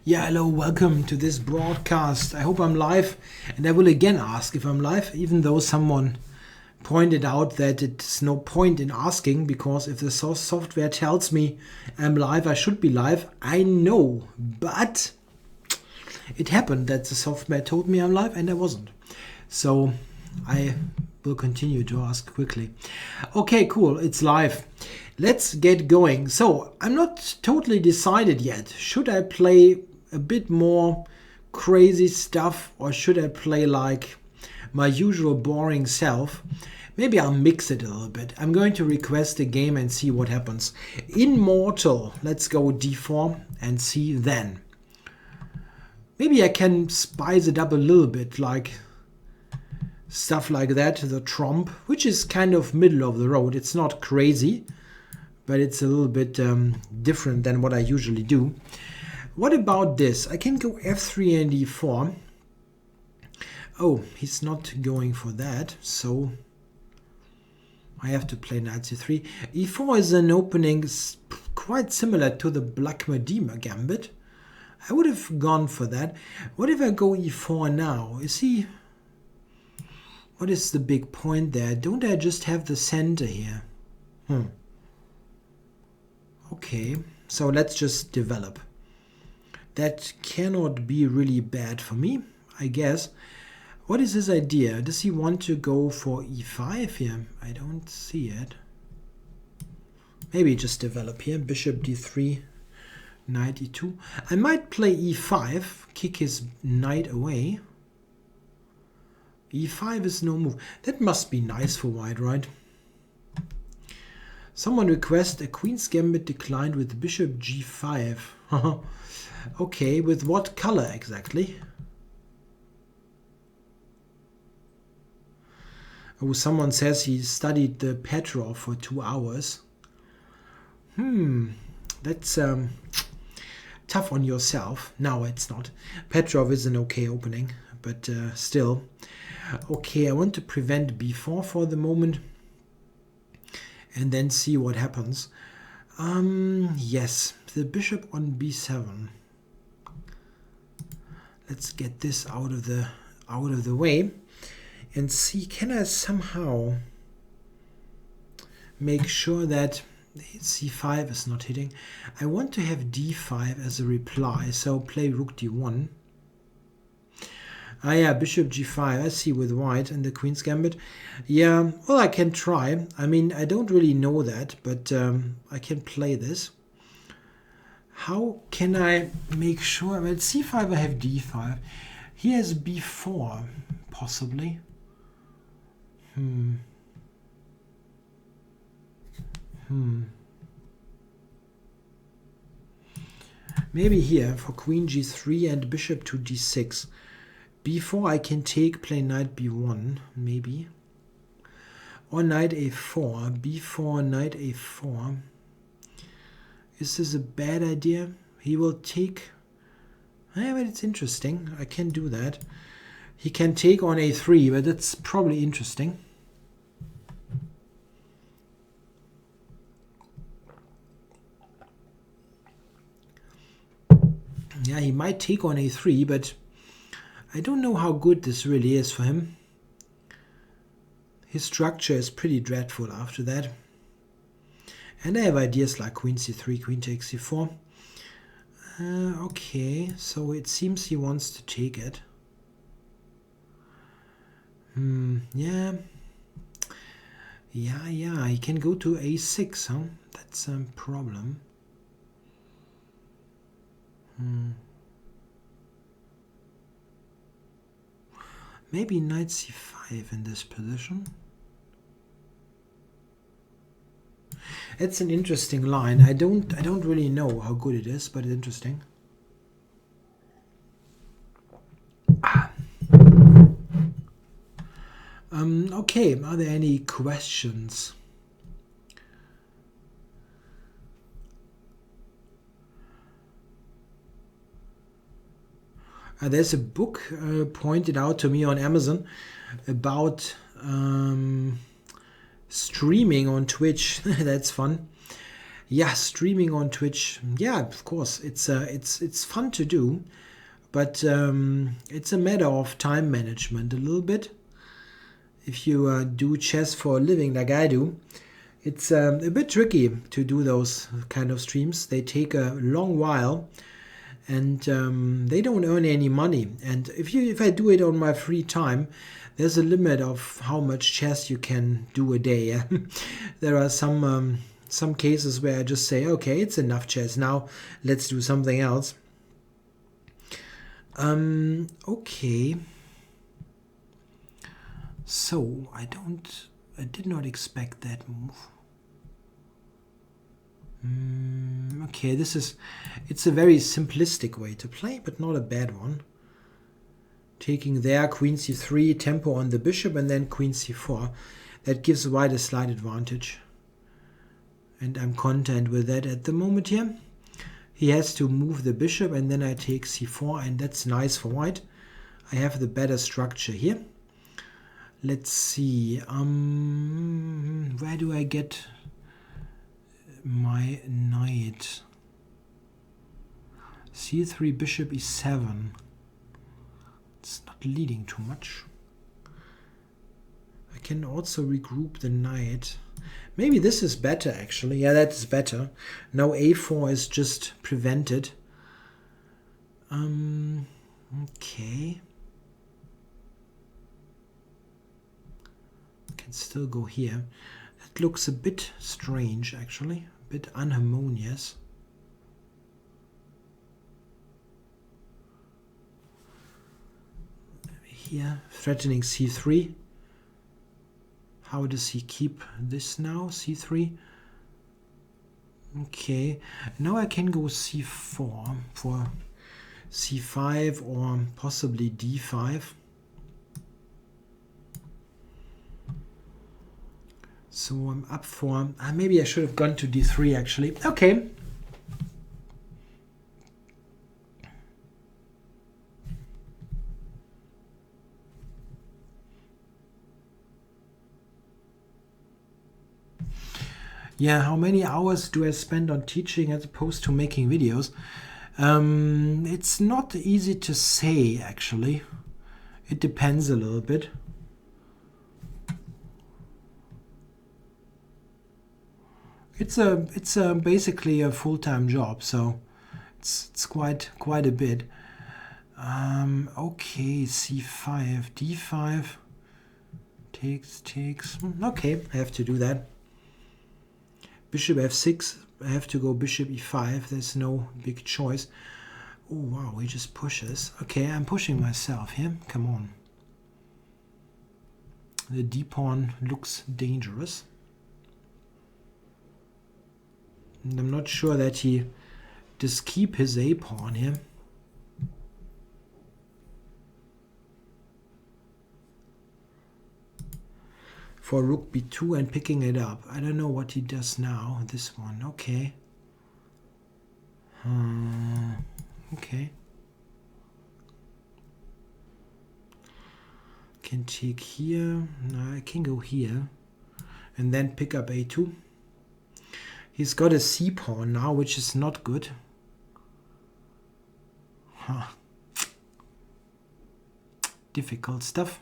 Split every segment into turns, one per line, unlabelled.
Yeah, hello, welcome to this broadcast. I hope I'm live, and I will again ask if I'm live, even though someone pointed out that it's no point in asking, because if the software tells me I'm live, I should be live. I know, but it happened that the software told me I'm live and I wasn't. So I will continue to ask quickly. Okay, cool, it's live. Let's get going. So I'm not totally decided yet. Should I play a bit more crazy stuff, or should I play like my usual boring self? Maybe I'll mix it a little bit. I'm going to request a game and see what happens. Immortal, let's go d4 and see then. Maybe I can spice it up a little bit, like stuff like that, the tromp, which is kind of middle of the road. It's not crazy, but it's a little bit different than what I usually do. What about this? I can go f3 and e4. Oh, he's not going for that, so I have to play knight c3. e4 is an opening quite similar to the Black Medina gambit. I would have gone for that. What if I go e4 now? Is he... What is the big point there? Don't I just have the center here? Okay, so let's just develop. That cannot be really bad for me, I guess. What is his idea? Does he want to go for e5 here? I don't see it. Maybe just develop here. Bishop d3, knight e2. I might play e5, kick his knight away. e5 is no move. That must be nice for white, right? Someone requests a queen's gambit declined with bishop g5. Okay, with what color exactly? Oh, someone says he studied the Petrov for 2 hours. That's tough on yourself. No, it's not. Petrov is an okay opening, but still. Okay, I want to prevent b4 for the moment and then see what happens. Yes, the bishop on b7. Let's get this out of the way and see, can I somehow make sure that c5 is not hitting. I want to have d5 as a reply, so play rook d1. Ah yeah, bishop g5, I see, with white and the queen's gambit. Yeah, well, I can try. I mean, I don't really know that, but I can play this. How can I make sure? Well, c5 I have d5. He has b4, possibly. Maybe here for queen g3 and bishop to d6. b4 I can take, play knight b1, maybe. Or knight a4, b4, knight a4. Is this a bad idea? He will take... Yeah, but it's interesting. I can do that. He can take on a3, but that's probably interesting. Yeah, he might take on a3, but I don't know how good this really is for him. His structure is pretty dreadful after that. And I have ideas like queen c3, queen takes c4. Okay, so it seems he wants to take it. Yeah, he can go to a6, huh? That's a problem. Maybe knight c5 in this position. It's an interesting line. I don't really know how good it is, but it's interesting. Okay, are there any questions? There's a book pointed out to me on Amazon about streaming on Twitch. That's fun. Yeah, streaming on Twitch. Yeah, of course, it's fun to do, but it's a matter of time management a little bit. If you do chess for a living like I do, it's a bit tricky to do those kind of streams. They take a long while, and they don't earn any money. And if I do it on my free time, there's a limit of how much chess you can do a day. There are some cases where I just say, okay, it's enough chess now, let's do something else. Okay. So I did not expect that move. Okay, it's a very simplistic way to play, but not a bad one. Taking there, queen c3, tempo on the bishop, and then queen c4. That gives white a slight advantage. And I'm content with that at the moment here. He has to move the bishop, and then I take c4, and that's nice for white. I have the better structure here. Let's see. Where do I get my knight? c3, bishop e7. It's not leading too much. I can also regroup the knight. Maybe this is better, actually. Yeah, that is better. Now a4 is just prevented. Okay. I can still go here. That looks a bit strange, actually. A bit unharmonious. Here, threatening c3. How does he keep this now? c3. Okay, now I can go c4 for c5 or possibly d5. So I'm up for... maybe I should have gone to d3 actually. Okay. Yeah, how many hours do I spend on teaching as opposed to making videos? It's not easy to say, actually. It depends a little bit. It's basically a full-time job, so it's quite a bit. Okay, c5, d5, takes. Okay, I have to do that. Bishop f6, I have to go bishop e5. There's no big choice. Oh wow, he just pushes. Okay, I'm pushing myself here. Come on. The d pawn looks dangerous. And I'm not sure that he just keep his a pawn here. For rook b2 and picking it up. I don't know what he does now. This one, okay. Okay. Can take here. No, I can go here. And then pick up a2. He's got a c pawn now, which is not good. Huh. Difficult stuff.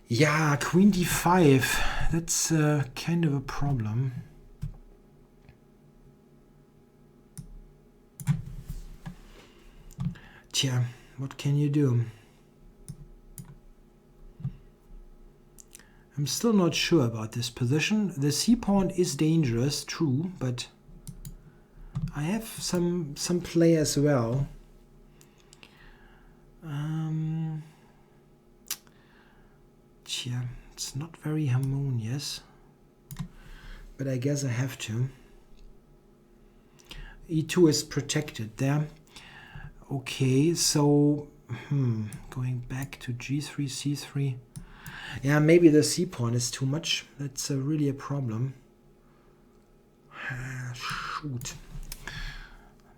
Yeah, queen d5. That's kind of a problem. Tja, what can you do? I'm still not sure about this position. The c-pawn is dangerous, true, but I have some play as well. Yeah, it's not very harmonious, but I guess I have to. e2 is protected there. Okay, so going back to g3, c3. Yeah, maybe the c-pawn is too much. That's really a problem. Shoot.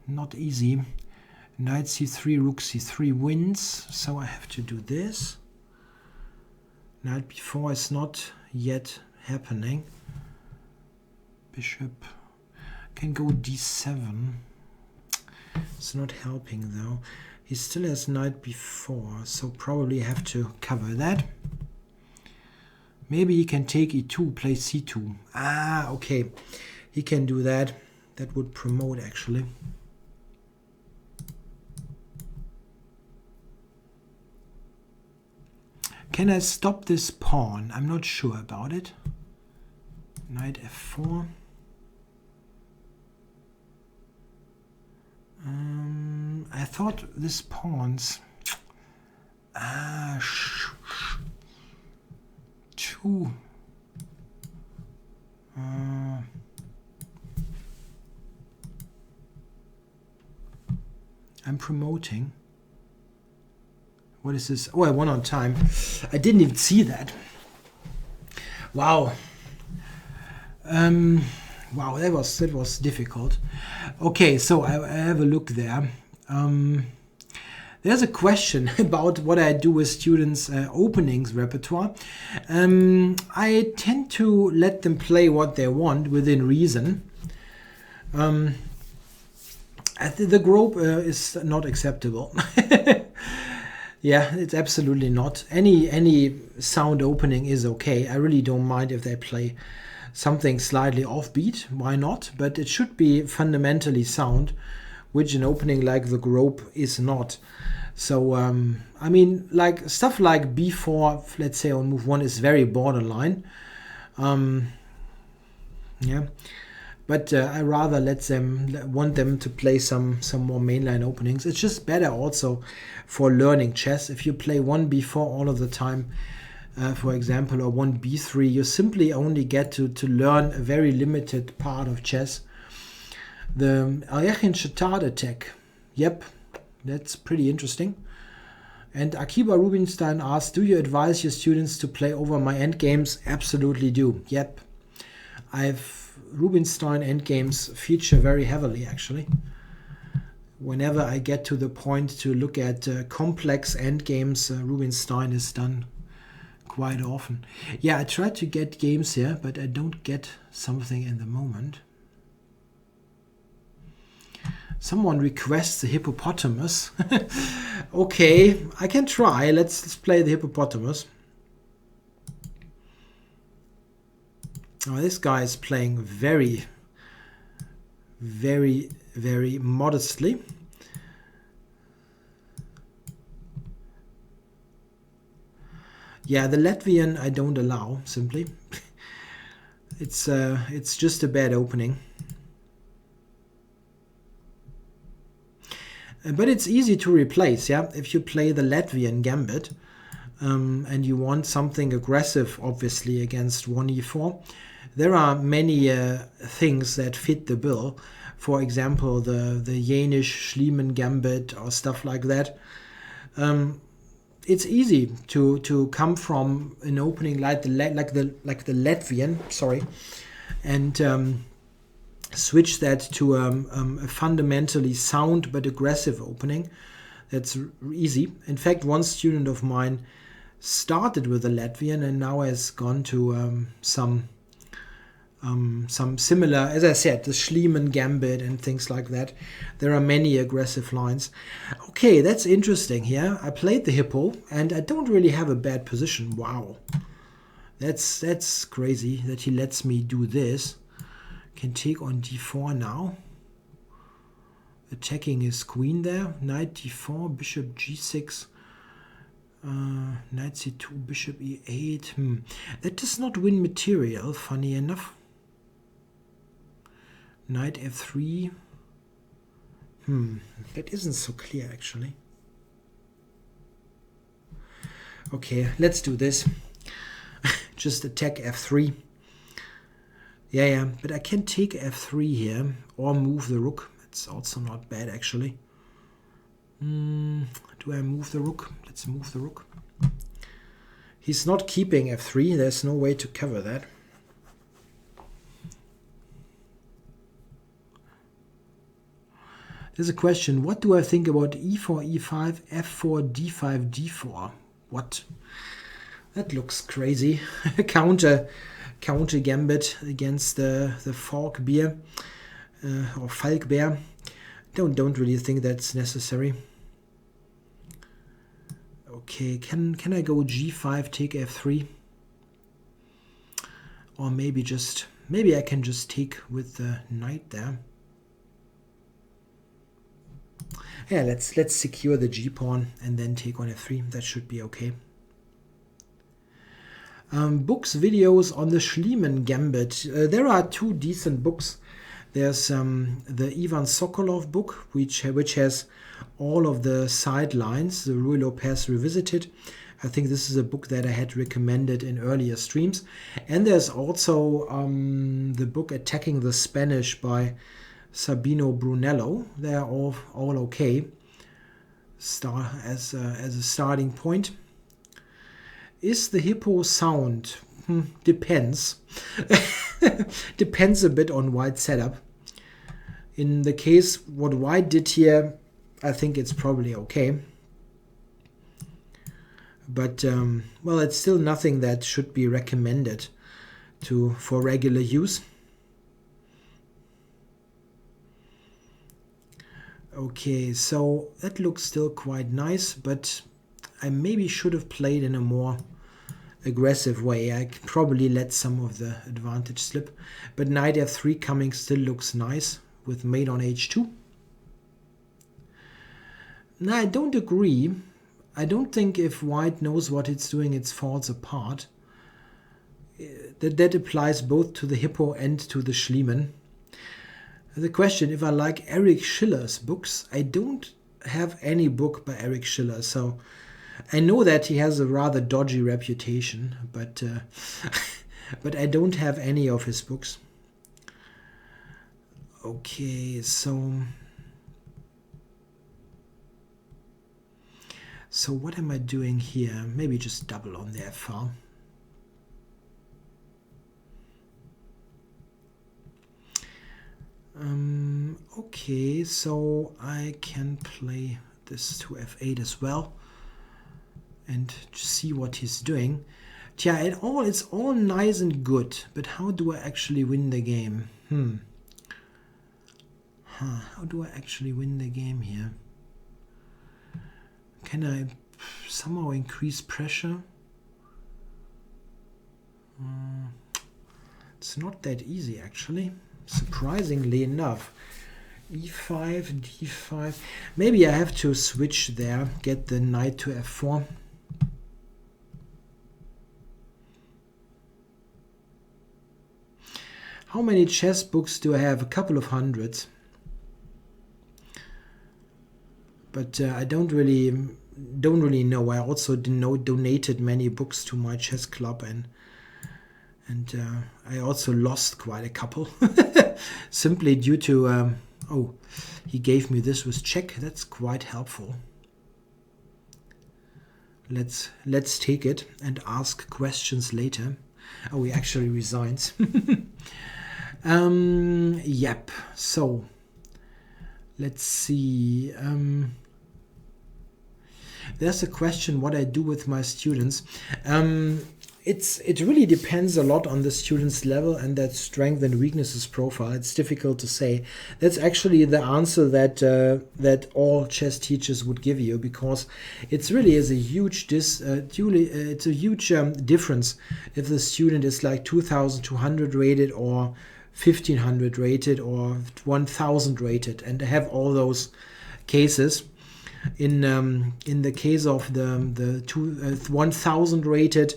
Not easy. Knight c3, rook c3 wins, so I have to do this. Knight b4 is not yet happening. Bishop can go d7. It's not helping though. He still has knight b4, so probably have to cover that. Maybe he can take e2, play c2. Ah, okay. He can do that. That would promote actually. Can I stop this pawn? I'm not sure about it. Knight f4. I thought this pawns. Two. I'm promoting. What is this? Oh, I won on time. I didn't even see that. Wow. Wow, that was difficult. Okay, so I have a look there. There's a question about what I do with students' openings repertoire. I tend to let them play what they want within reason. The grob is not acceptable. Yeah, it's absolutely not. Any sound opening is okay. I really don't mind if they play something slightly offbeat. Why not? But it should be fundamentally sound, which an opening like the grob is not. So, I mean, like stuff like b4, let's say on move 1 is very borderline. Yeah. But I rather want them to play some more mainline openings. It's just better also for learning chess. If you play 1 b4 all of the time, for example, or 1 b3, you simply only get to learn a very limited part of chess. The Aljechin-Chatard attack, yep, that's pretty interesting. And Akiba Rubinstein asks, do you advise your students to play over my endgames? Absolutely do, yep. Rubinstein endgames feature very heavily, actually. Whenever I get to the point to look at complex endgames, Rubinstein is done quite often. Yeah, I try to get games here, but I don't get something in the moment. Someone requests the hippopotamus. Okay, I can try. Let's play the hippopotamus. Oh, this guy is playing very, very, very modestly. Yeah, the Latvian I don't allow, simply. It's just a bad opening. But it's easy to replace, yeah? If you play the Latvian gambit and you want something aggressive, obviously, against 1e4, there are many things that fit the bill. For example, the Janisch-Schliemann gambit or stuff like that. It's easy to come from an opening like the Latvian, sorry, and switch that to a fundamentally sound but aggressive opening. That's easy. In fact, one student of mine started with the Latvian and now has gone to some similar, as I said, the Schliemann gambit and things like that. There are many aggressive lines. Okay, that's interesting here. I played the hippo and I don't really have a bad position. Wow, that's crazy that he lets me do this. Can take on d4 now. Attacking his queen there. Knight d4, bishop g6. Knight c2, bishop e8. That does not win material, funny enough. Knight f3. That isn't so clear, actually. Okay, let's do this. Just attack f3. Yeah, but I can take f3 here or move the rook. It's also not bad, actually. Do I move the rook? Let's move the rook. He's not keeping f3. There's no way to cover that. There's a question. What do I think about e4, e5, f4, d5, d4? What? That looks crazy. counter gambit against the fork bear or Falk bear. Don't really think that's necessary. Okay, can I go g5, take f3? Or maybe I can just take with the knight there. Yeah, let's secure the g-pawn and then take on f3. That should be okay. Books, videos on the Schliemann Gambit. There are 2 decent books. There's the Ivan Sokolov book, which has all of the sidelines, the Ruy Lopez Revisited. I think this is a book that I had recommended in earlier streams. And there's also the book Attacking the Spanish by Sabino Brunello. They're all okay. As a starting point. Is the hippo sound? Depends. Depends a bit on white setup. In the case what white did here, I think it's probably okay. But well, it's still nothing that should be recommended for regular use. Okay, so that looks still quite nice, but I maybe should have played in a more aggressive way. I probably let some of the advantage slip, but knight f3 coming still looks nice with mate on h2. Now I don't agree. I don't think if white knows what it's doing, it falls apart. That applies both to the hippo and to the Schliemann. The question, if I like Eric Schiller's books, I don't have any book by Eric Schiller, so I know that he has a rather dodgy reputation, but but I don't have any of his books. Okay, so what am I doing here? Maybe just double on the f file. Okay, so I can play this to f8 as well and see what he's doing. Yeah, it's all nice and good, but how do I actually win the game? How do I actually win the game here? Can I somehow increase pressure? It's not that easy, actually. Surprisingly enough. e5, d5. Maybe I have to switch there, get the knight to f4. How many chess books do I have? A couple of hundreds. But I don't really know. I also donated many books to my chess club, and I also lost quite a couple simply due to oh, he gave me this with check. That's quite helpful. Let's take it and ask questions later. Oh, he actually resigns. Yep. So let's see. There's a question what I do with my students. It really depends a lot on the student's level and that strength and weaknesses profile. It's difficult to say. That's actually the answer that all chess teachers would give you, because it's really is a huge it's a huge difference if the student is like 2,200 rated or 1,500 rated or 1,000 rated, and I have all those cases. In the case of the 1,000 rated,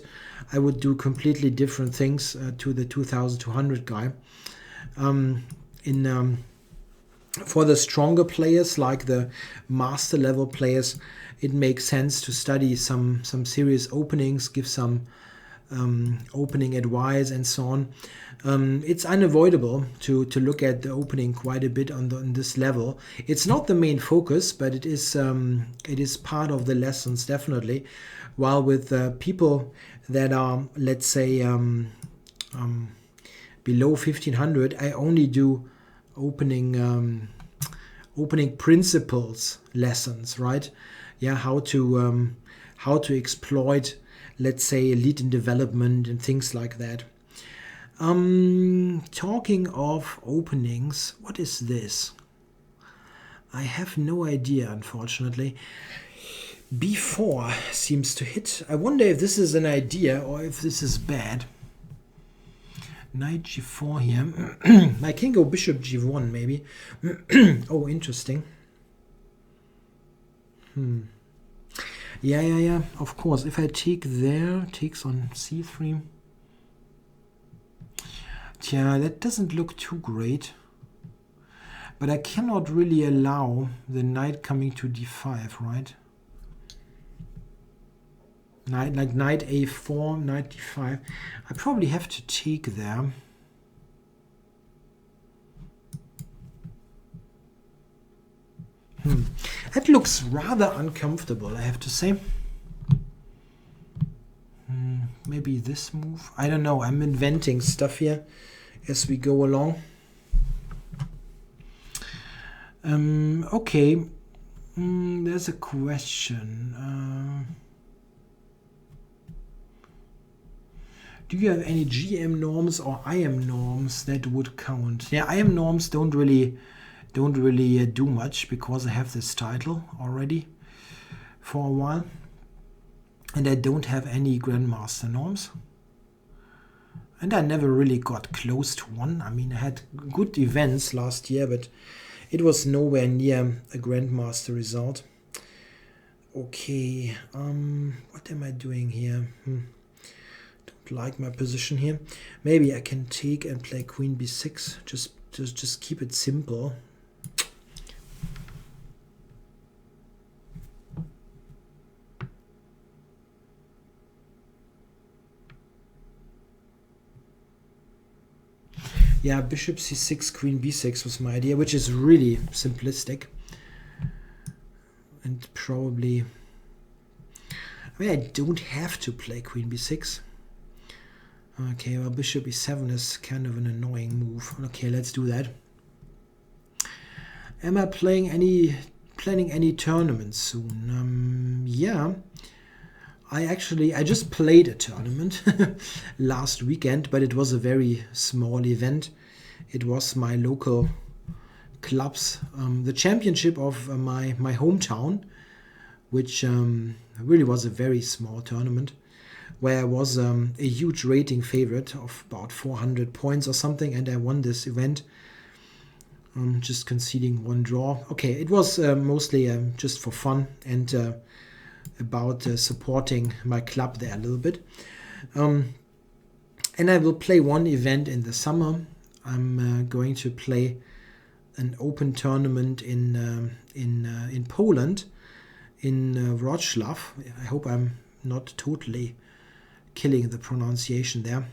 I would do completely different things to the 2,200 guy. For the stronger players, like the master level players, it makes sense to study some serious openings, give some opening advice and so on. It's unavoidable to look at the opening quite a bit on this level. It's not the main focus, but it is part of the lessons, definitely. While with people that are, let's say, below 1,500, I only do opening opening principles lessons, right? Yeah, how to exploit, let's say, lead in development and things like that. Talking of openings, what is this? I have no idea, unfortunately. B4 seems to hit. I wonder if this is an idea or if this is bad. Knight G4 here. I can go Bishop G1 maybe. Oh, interesting. Yeah. Of course, if I take there, takes on C3. Yeah, that doesn't look too great. But I cannot really allow the knight coming to D5, right? Like knight A4, knight D5. I probably have to take there. That looks rather uncomfortable, I have to say. Maybe this move. I don't know. I'm inventing stuff here as we go along. Okay. There's a question. Do you have any GM norms or IM norms that would count? Yeah, IM norms don't really do much because I have this title already for a while, and I don't have any Grandmaster norms, and I never really got close to one. I mean, I had good events last year, but it was nowhere near a Grandmaster result. Okay, what am I doing here? Don't like my position here. Maybe I can take and play Queen B6. Just keep it simple. Yeah, Bishop C6, Queen B6 was my idea, which is really simplistic. And probably... I mean, I don't have to play Queen B6. Okay, well, Bishop E7 is kind of an annoying move. Okay, let's do that. Am I planning any tournaments soon? Yeah. I just played a tournament last weekend, but it was a very small event. It was my local clubs, the championship of my hometown, which really was a very small tournament, where I was a huge rating favorite of about 400 points or something, and I won this event, just conceding one draw. Okay, it was mostly just for fun and about supporting my club there a little bit. And I will play one event in the summer. I'm going to play an open tournament in Poland, in Wrocław. I hope I'm not totally killing the pronunciation there.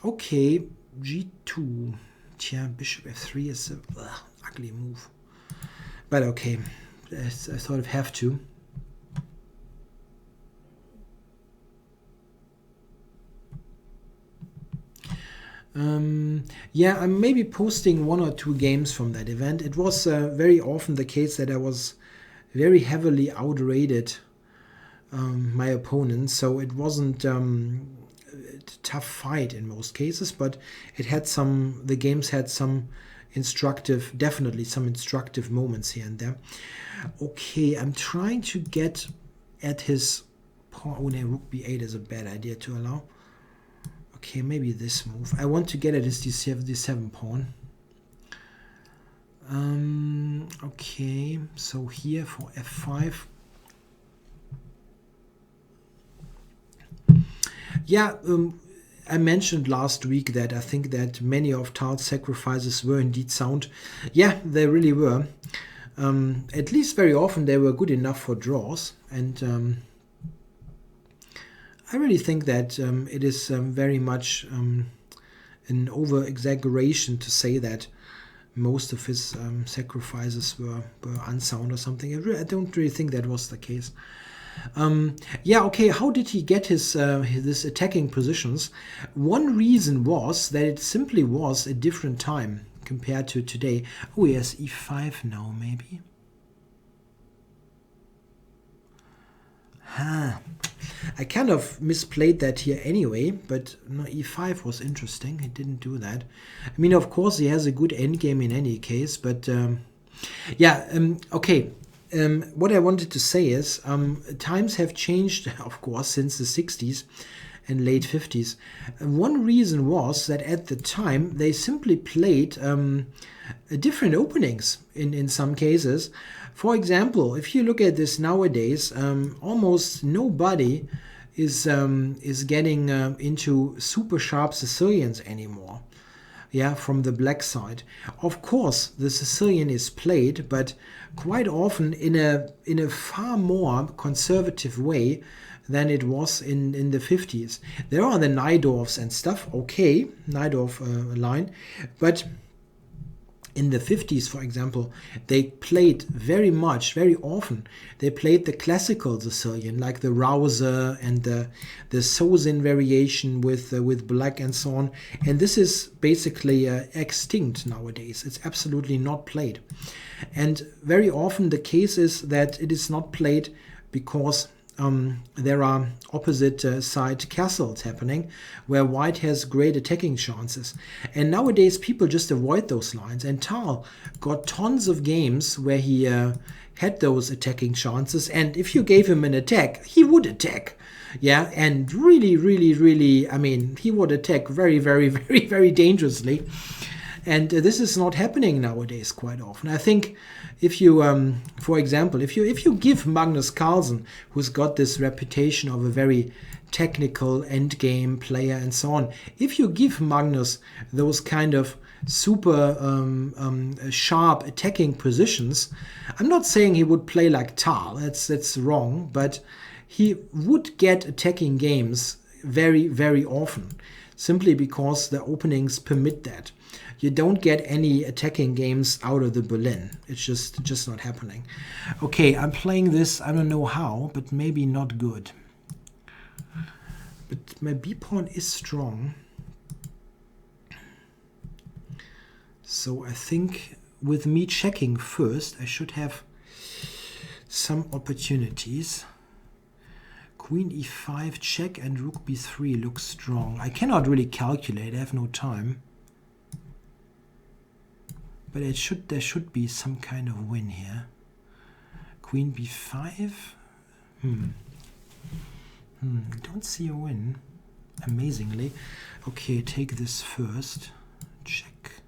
Okay, G2. Tja, Bishop F3 is an ugly move. But okay, I sort of have to. Yeah, I'm maybe posting 1 or 2 games from that event. It was very often the case that I was very heavily outrated my opponent, so it wasn't a tough fight in most cases, but it had the games had some definitely some instructive moments here and there. Okay, I'm trying to get at his pawn. Oh, no, Rook B8 is a bad idea to allow. Okay, maybe this move. I want to get at his D7 pawn. Okay, so here for F5. Yeah, I mentioned last week that I think that many of Tart's sacrifices were indeed sound. Yeah, they really were. At least very often they were good enough for draws, and I really think that it is very much an over-exaggeration to say that most of his sacrifices were unsound or something. I don't really think that was the case. Yeah, okay, how did he get his attacking positions? One reason was that it simply was a different time compared to today. Oh, he has e5 now, maybe. I kind of misplayed that here anyway, but no, e5 was interesting. He didn't do that. I mean, of course, he has a good endgame in any case, but okay. What I wanted to say is times have changed, of course, since the 60s and late 50s. One reason was that at the time they simply played different openings in some cases. For example, if you look at this nowadays, almost nobody is getting into super sharp Sicilians anymore. Yeah, from the black side. Of course, the Sicilian is played, but quite often in a far more conservative way than it was in the 50s. There are the Najdorfs and stuff, okay, Najdorf line, but in the 50s, for example, they played very often. They played the classical Sicilian, like the Rouser and the Sozin variation with black and so on. And this is basically extinct nowadays. It's absolutely not played. And very often the case is that it is not played because there are opposite side castles happening where white has great attacking chances. And nowadays people just avoid those lines. And Tal got tons of games where he had those attacking chances. And if you gave him an attack, he would attack. Yeah, and really, I mean, he would attack very dangerously. And this is not happening nowadays quite often. I think if you, for example, if you give Magnus Carlsen, who's got this reputation of a very technical endgame player and so on, if you give Magnus those kind of super sharp attacking positions, I'm not saying he would play like Tal. That's wrong, but he would get attacking games very often, simply because the openings permit that. You don't get any attacking games out of the Berlin. It's just not happening. Okay, I'm playing this, I don't know how, but maybe not good. But my B pawn is strong. So I think with me checking first, I should have some opportunities. Queen e5 check and rook b3 looks strong. I cannot really calculate, I have no time. But there should be some kind of win here. Queen b5. Don't see a win, amazingly. Okay, take this first. Check.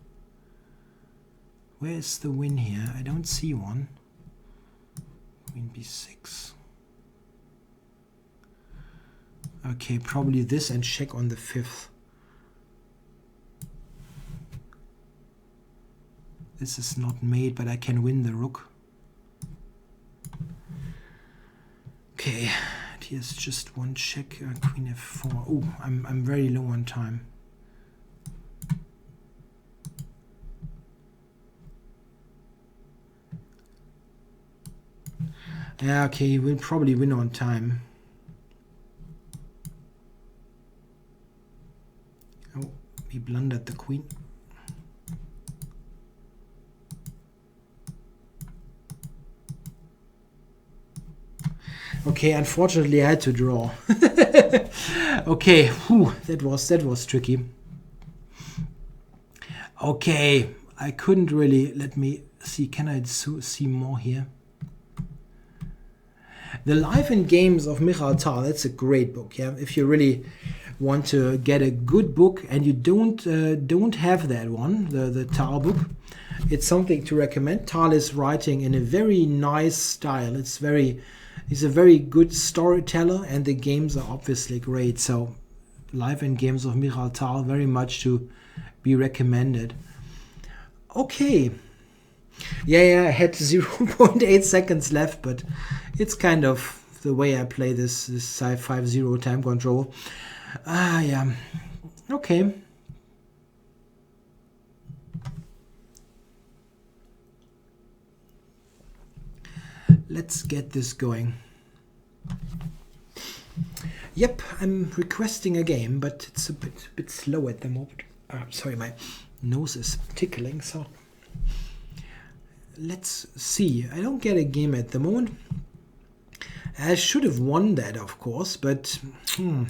Where is the win here? I don't see one. Queen b6. Okay, probably this and check on the 5th. This is not made, but I can win the rook. Okay, here's just one check. Queen f4. Oh, I'm very low on time. Yeah, okay, we'll probably win on time. Oh, he blundered the queen. Okay, unfortunately I had to draw. Okay, whew, that was tricky. Okay, I couldn't really, let me see, can I see more here? The Life and Games of Michael Tal, that's a great book, yeah. If you really want to get a good book and you don't have that one, the Tal book, it's something to recommend. Tal is writing in a very nice style. He's a very good storyteller, and the games are obviously great. So, Life and Games of Michael Tal, very much to be recommended. Okay. Yeah, I had 0.8 seconds left, but it's kind of the way I play this Sci-5-0 time control. Yeah. Okay. Let's get this going. Yep, I'm requesting a game, but it's a bit slow at the moment. Sorry, my Nose is tickling, so let's see. I don't get a game at the moment. I should have won that, of course, but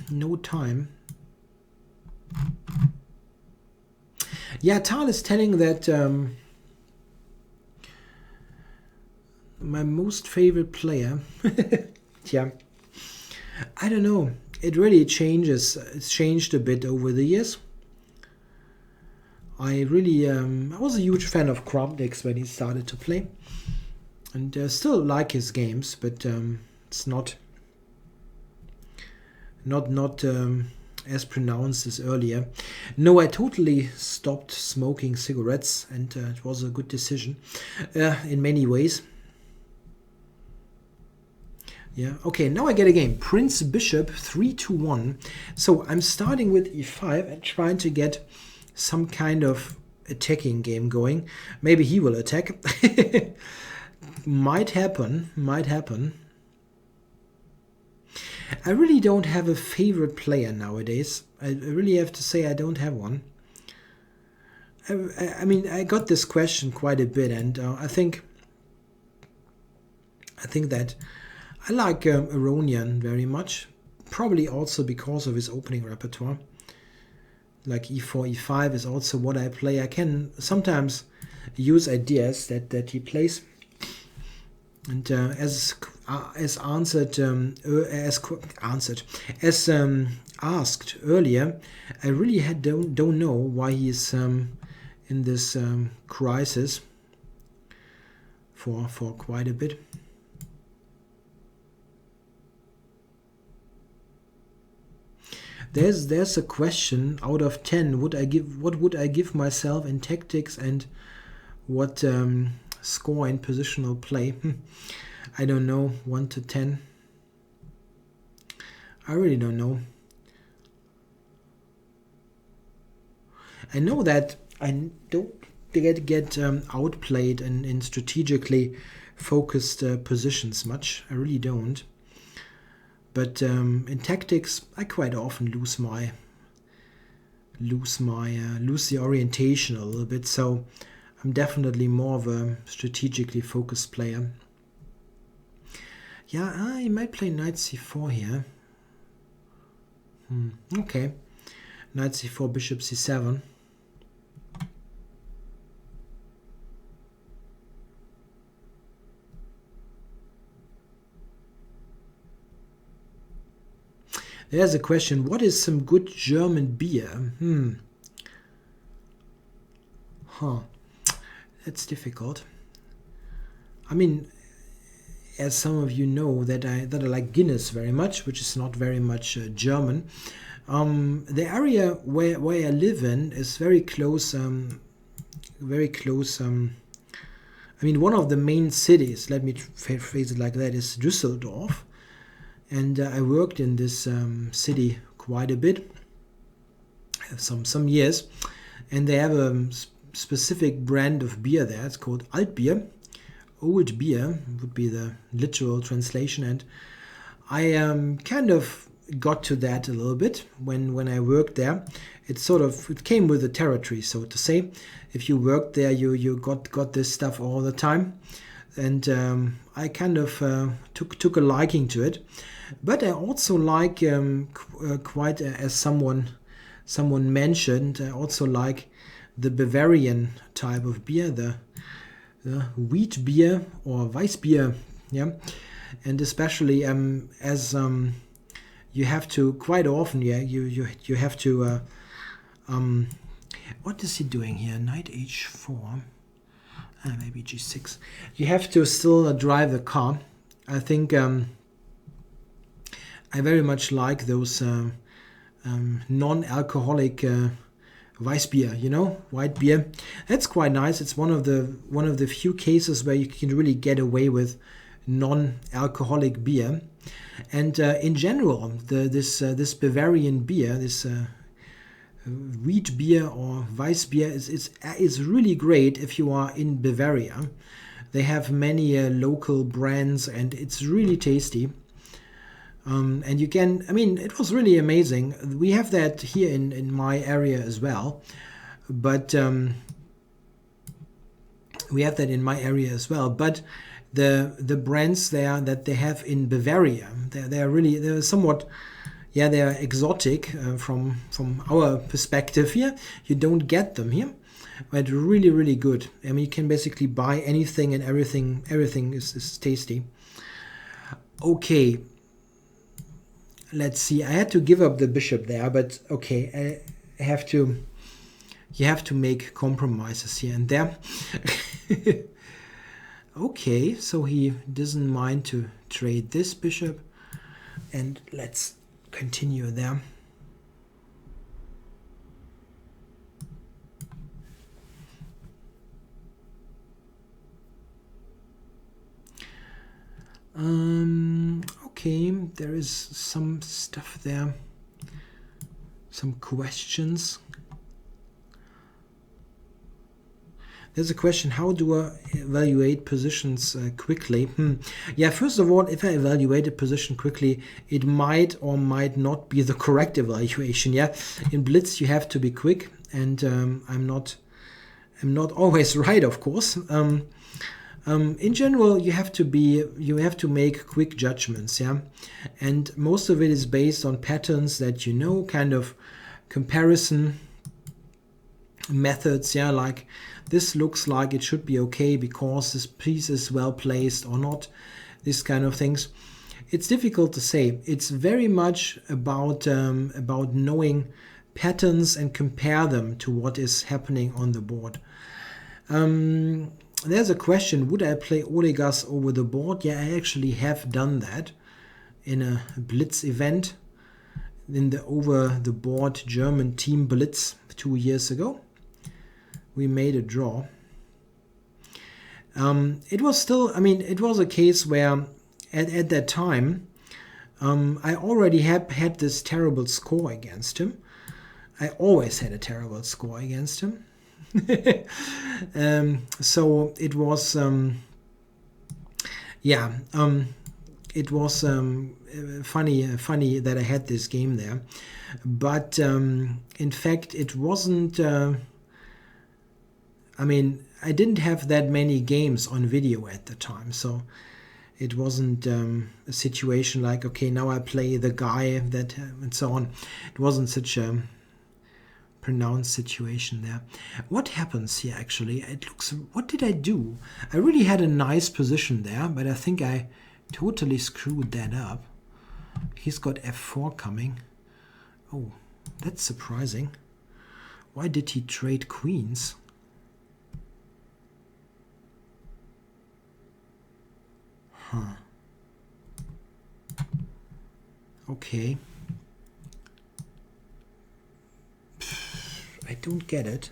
no time. Yeah, Tal is telling that my most favorite player. Yeah, I don't know. It really changes. It's changed a bit over the years. I really I was a huge fan of Grobdix when he started to play, and still like his games, but it's not as pronounced as earlier. No, I totally stopped smoking cigarettes, and it was a good decision in many ways. Yeah, okay, now I get a game. Prince Bishop 3-1. So I'm starting with e5 and trying to get some kind of attacking game going. Maybe he will attack. Might happen, might happen. I really don't have a favorite player nowadays. I really have to say I don't have one. I mean, I got this question quite a bit, and I think that I like Aronian very much, probably also because of his opening repertoire. Like e4, e5 is also what I play. I can sometimes use ideas that he plays. And as asked earlier, I really don't know why he's in this crisis for quite a bit. There's a question out of 10. What would I give myself in tactics, and what score in positional play? I don't know. 1 to 10. I really don't know. I know that I don't get outplayed in strategically focused positions much. I really don't. But in tactics, I quite often lose the orientation a little bit. So I'm definitely more of a strategically focused player. Yeah, I might play knight c4 here. Okay, knight c4, bishop c7. There's a question. What is some good German beer? That's difficult. I mean, as some of you know, that I like Guinness very much, which is not very much German. The area where I live in is very close. I mean, one of the main cities, let me phrase it like that, is Düsseldorf. And I worked in this city quite a bit, some years, and they have a specific brand of beer there. It's called Altbier. Old beer would be the literal translation, and I kind of got to that a little bit when I worked there. It came with the territory, so to say. If you worked there, you got this stuff all the time, and I kind of took a liking to it. But I also like quite as someone mentioned. I also like the Bavarian type of beer, the wheat beer or Weissbier, yeah, and especially as you have to quite often, yeah, you have to. What is he doing here? Knight h4, maybe g6. You have to still drive the car. I think. I very much like those non-alcoholic Weissbier, white beer. That's quite nice. It's one of the few cases where you can really get away with non-alcoholic beer. And in general, this Bavarian beer, this wheat beer or Weissbier is really great if you are in Bavaria. They have many local brands, and it's really tasty. And you can, I mean, it was really amazing. We have that here in my area as well. but we have that in my area as well. But the brands there that they have in Bavaria, they're somewhat, yeah, they're exotic from our perspective here. You don't get them here, but really good. I mean, you can basically buy anything and everything is tasty. Okay, let's see. I had to give up the bishop there, but okay, I have to. You have to make compromises here and there. Okay, so he doesn't mind to trade this bishop, and let's continue there. Okay, there is some stuff there, some questions. There's a question, how do I evaluate positions quickly? Yeah, first of all, if I evaluate a position quickly, it might or might not be the correct evaluation. Yeah, in Blitz you have to be quick, and I'm not always right, of course. In general, you have to make quick judgments, yeah, and most of it is based on patterns that you know, kind of comparison methods, yeah, like this looks like it should be okay because this piece is well placed or not, this kind of things. It's difficult to say. It's very much about knowing patterns and compare them to what is happening on the board. There's a question, would I play Olegas over the board? Yeah, I actually have done that in a Blitz event, in the over the board German team Blitz 2 years ago. We made a draw. It was still, I mean, it was a case where at that time, I already had this terrible score against him. I always had a terrible score against him. So it was, it was funny that I had this game there. But in fact, it wasn't... I mean, I didn't have that many games on video at the time, so it wasn't a situation like, okay, now I play the guy that and so on. It wasn't such a pronounced situation there. What happens here actually? It looks, what did I do? I really had a nice position there, but I think I totally screwed that up. He's got f4 coming. Oh, that's surprising. Why did he trade queens? Huh. Okay. I don't get it.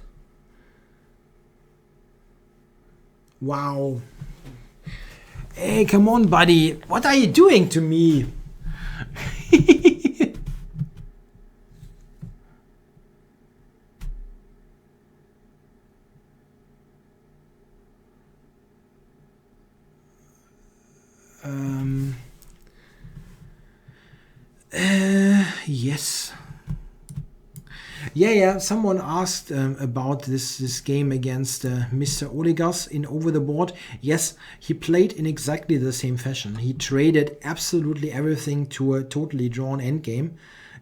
Wow. Hey, come on, buddy. What are you doing to me? Yes. Yeah. Someone asked about this game against Mr. Olegas in Over the Board. Yes, he played in exactly the same fashion. He traded absolutely everything to a totally drawn endgame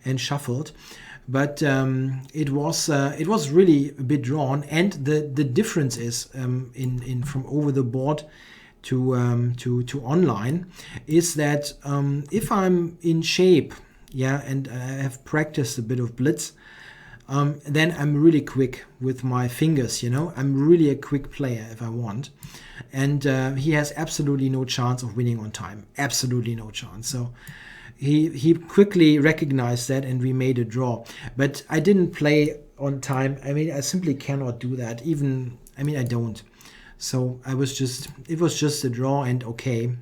and shuffled. But it was really a bit drawn, and the difference is in from Over the Board to online is that if I'm in shape, yeah, and I have practiced a bit of Blitz, then I'm really quick with my fingers, you know. I'm really a quick player if I want. And he has absolutely no chance of winning on time. Absolutely no chance. So he quickly recognized that, and we made a draw. But I didn't play on time. I mean, I simply cannot do that. Even, I mean, I don't. So it was just a draw, and okay.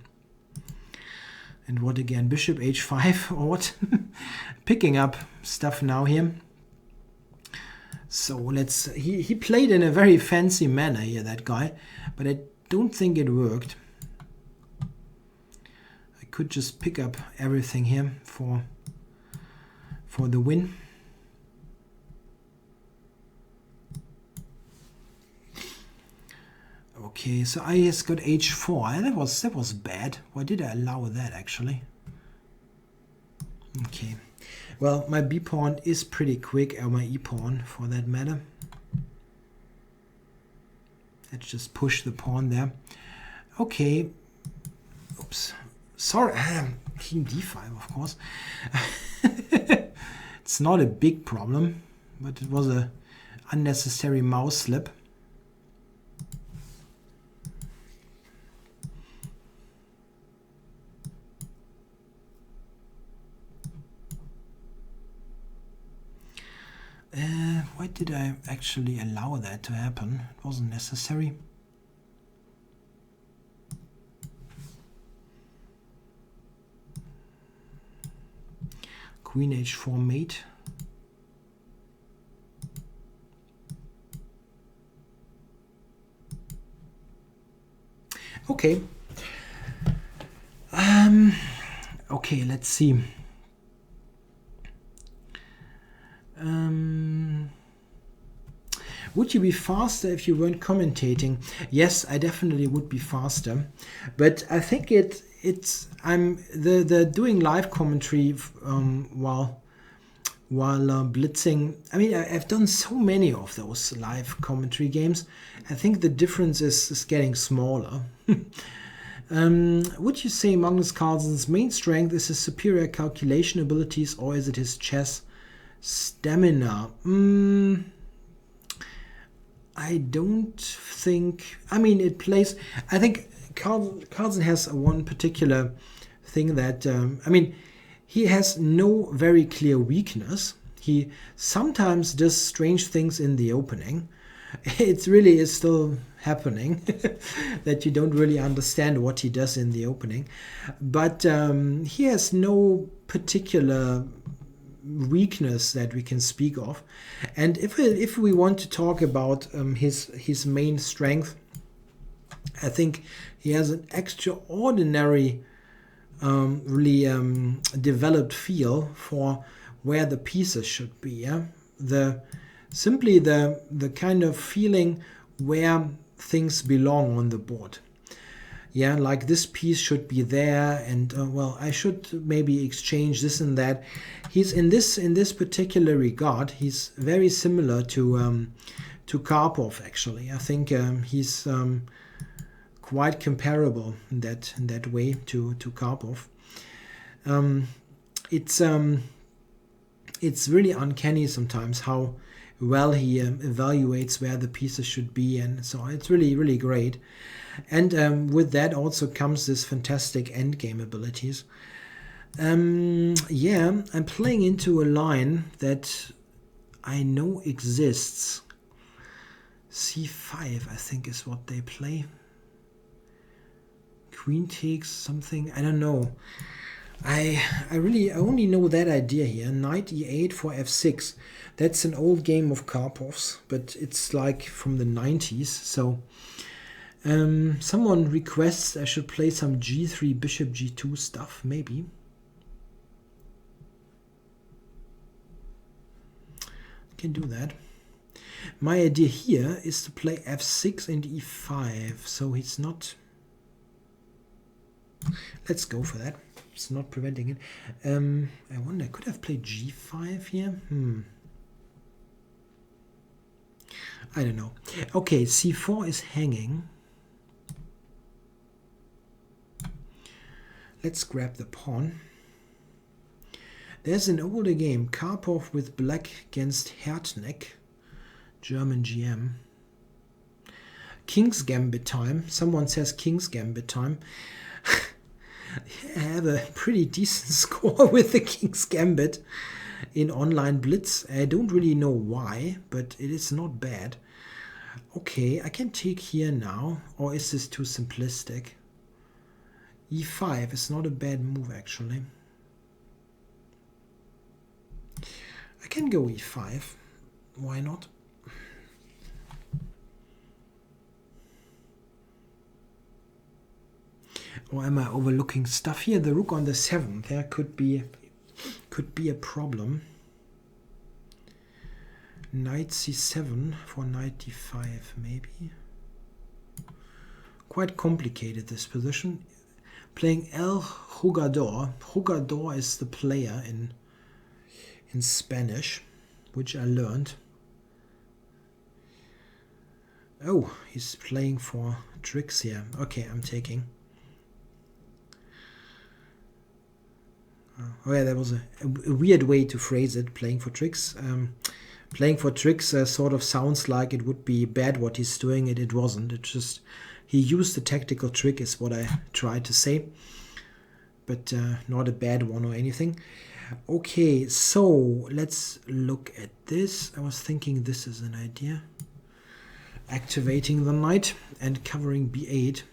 And what again? Bishop h5 or what? Picking up stuff now here. So let's, he played in a very fancy manner here, that guy, but I don't think it worked. I could just pick up everything here for the win. Okay, so I just got h4. That was bad. Why did I allow that actually? Okay. Well, my b pawn is pretty quick, or my e pawn for that matter. Let's just push the pawn there. Okay. Oops. Sorry. King d5, of course. It's not a big problem, but it was a unnecessary mouse slip. Why did I actually allow that to happen? It wasn't necessary. Queen h4 mate. Okay. Okay, let's see. Would you be faster if you weren't commentating? Yes, I definitely would be faster, but I think I'm doing live commentary while blitzing. I mean, I've done so many of those live commentary games. I think the difference is getting smaller. Would you say Magnus Carlsen's main strength is his superior calculation abilities, or is it his chess stamina? I don't think. I mean, it plays. I think Carlsen has one particular thing that. I mean, he has no very clear weakness. He sometimes does strange things in the opening. It really is still happening that you don't really understand what he does in the opening. But he has no particular weakness that we can speak of. And if we want to talk about his main strength, I think he has an extraordinary really developed feel for where the pieces should be. Yeah, simply the kind of feeling where things belong on the board. Yeah, like this piece should be there, and well, I should maybe exchange this and that. He's in this particular regard, he's very similar to Karpov actually. I think he's quite comparable in that way to Karpov. It's really uncanny sometimes how well he evaluates where the pieces should be, and so it's really great. And with that also comes this fantastic endgame abilities. Yeah, I'm playing into a line that I know exists. C5, I think, is what they play. Queen takes something, I don't know. I only know that idea here. Knight e8 for f6. That's an old game of Karpov's, but it's like from the 90s. So someone requests I should play some g3 bishop g2 stuff, maybe. Can do that. My idea here is to play f6 and e5, so he's not. Let's go for that. It's not preventing it. I wonder, could I have played g5 here? I don't know. Okay, c4 is hanging. Let's grab the pawn. There's an older game, Karpov with black against Hertneck, German GM. King's Gambit time. Someone says King's Gambit time. I have a pretty decent score with the King's Gambit in online blitz. I don't really know why, but it is not bad. Okay, I can take here now, or is this too simplistic? e5 is not a bad move actually. I can go e5. Why not? Or am I overlooking stuff here? The rook on the 7th, there could be a problem. Knight c7 for knight d5 maybe. quite complicated, this position. Playing El Jugador. Jugador is the player in Spanish, which I learned. Oh, he's playing for tricks here. Okay, I'm taking. Oh yeah, that was a weird way to phrase it, playing for tricks. Playing for tricks sort of sounds like it would be bad what he's doing. It wasn't. It just, he used the tactical trick is what I tried to say. But not a bad one or anything. Okay, so let's look at this. I was thinking this is an idea. Activating the knight and covering b8.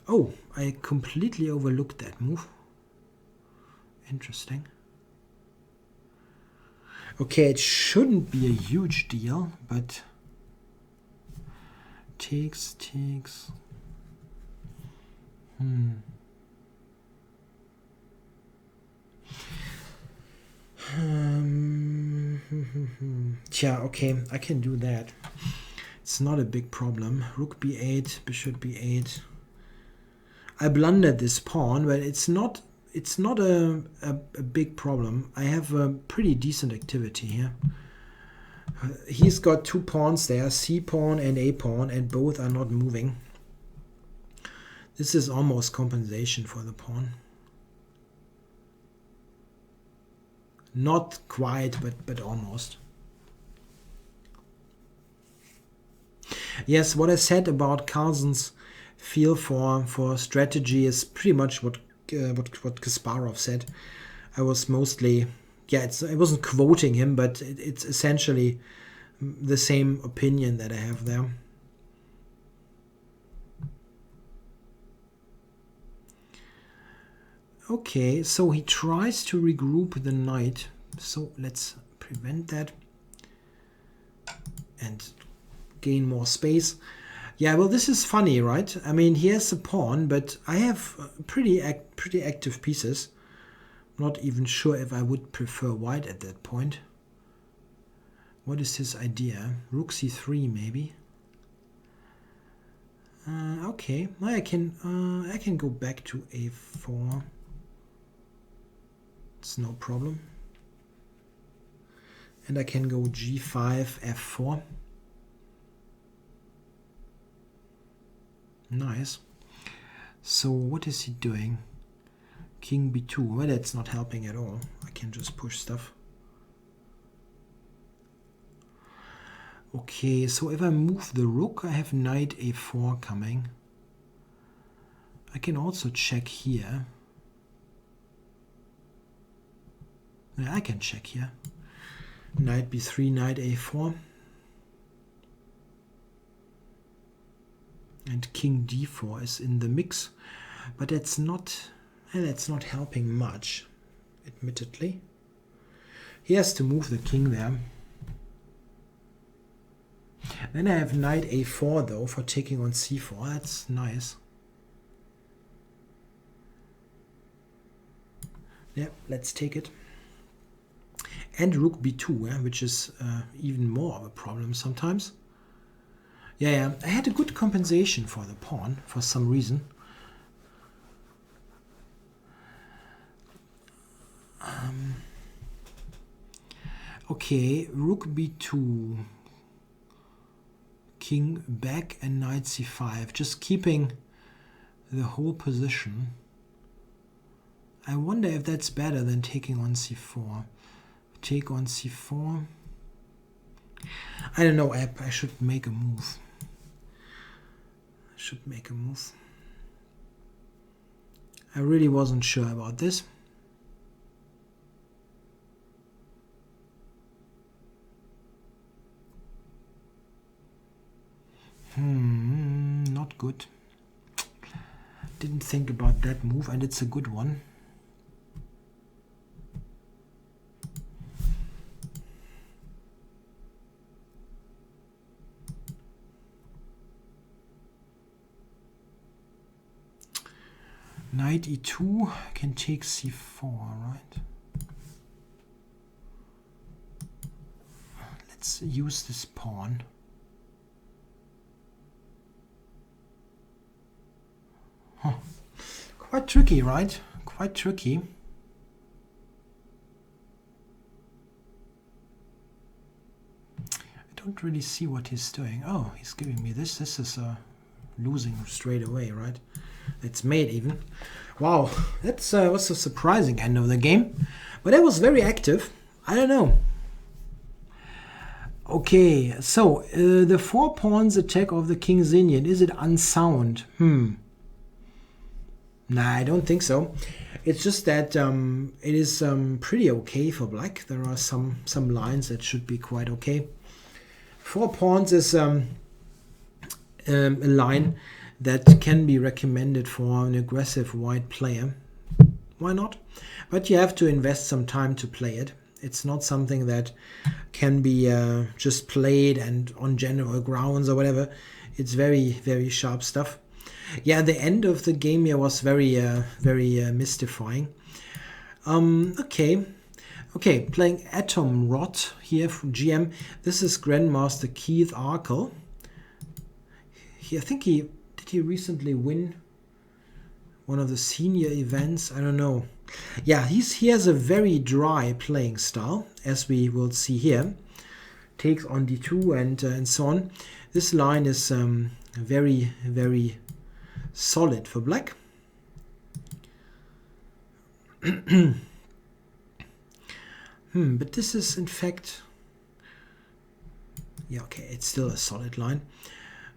Oh, I completely overlooked that move. Interesting. Okay, it shouldn't be a huge deal, but takes. Yeah, okay, I can do that. It's not a big problem. Rook b8, bishop b8. I blundered this pawn, but it's not a big problem. I have a pretty decent activity here. He's got two pawns there, c pawn and a pawn, and both are not moving. This is almost compensation for the pawn. Not quite, but almost. Yes, what I said about Carlsen's feel for strategy is pretty much what Kasparov said. I was mostly, yeah, I wasn't quoting him, but it's essentially the same opinion that I have there. Okay, so he tries to regroup the knight. So let's prevent that and gain more space. Yeah, well, this is funny, right? I mean, he has a pawn, but I have pretty active pieces. Not even sure if I would prefer white at that point. What is his idea? Rook c3 maybe. Okay, I can go back to a4. It's no problem. And I can go g5, f4. Nice. So what is he doing? King b2. Well, that's not helping at all. I can just push stuff. Okay, so if I move the rook, I have knight a4 coming. I can also check here. Yeah, I can check here. Knight b3, knight a4. And king d4 is in the mix. But that's not helping much, admittedly. He has to move the king there. Then I have knight a4 though for taking on c4. That's nice. Yeah, let's take it. And rook b2, which is even more of a problem sometimes. Yeah, I had a good compensation for the pawn for some reason. Okay, rook b2, king back and knight c5, just keeping the whole position. I wonder if that's better than taking on c4. Take on c4. I don't know, I should make a move. I really wasn't sure about this. Not good. Didn't think about that move, and it's a good one. Knight e2 can take c4, right? Let's use this pawn. Quite tricky, right? Quite tricky. I don't really see what he's doing. Oh, he's giving me this. This is losing straight away, right? It's mate even. Wow, that was a surprising end of the game. But that was very active. I don't know. Okay, so the 4 pawns attack of the King's Indian, is it unsound? Nah, I don't think so. It's just that it is pretty okay for black. There are some lines that should be quite okay. 4 pawns is a line that can be recommended for an aggressive white player. Why not? But you have to invest some time to play it. It's not something that can be just played and on general grounds or whatever. It's very, very sharp stuff. Yeah, the end of the game here was very, very mystifying. Okay, playing Atom Rot here from GM. This is Grandmaster Keith Arkle. I think did he recently win one of the senior events? I don't know. Yeah, he has a very dry playing style, as we will see here. Takes on d2 and so on. This line is very, very solid for black. But this is in fact, yeah, okay, it's still a solid line.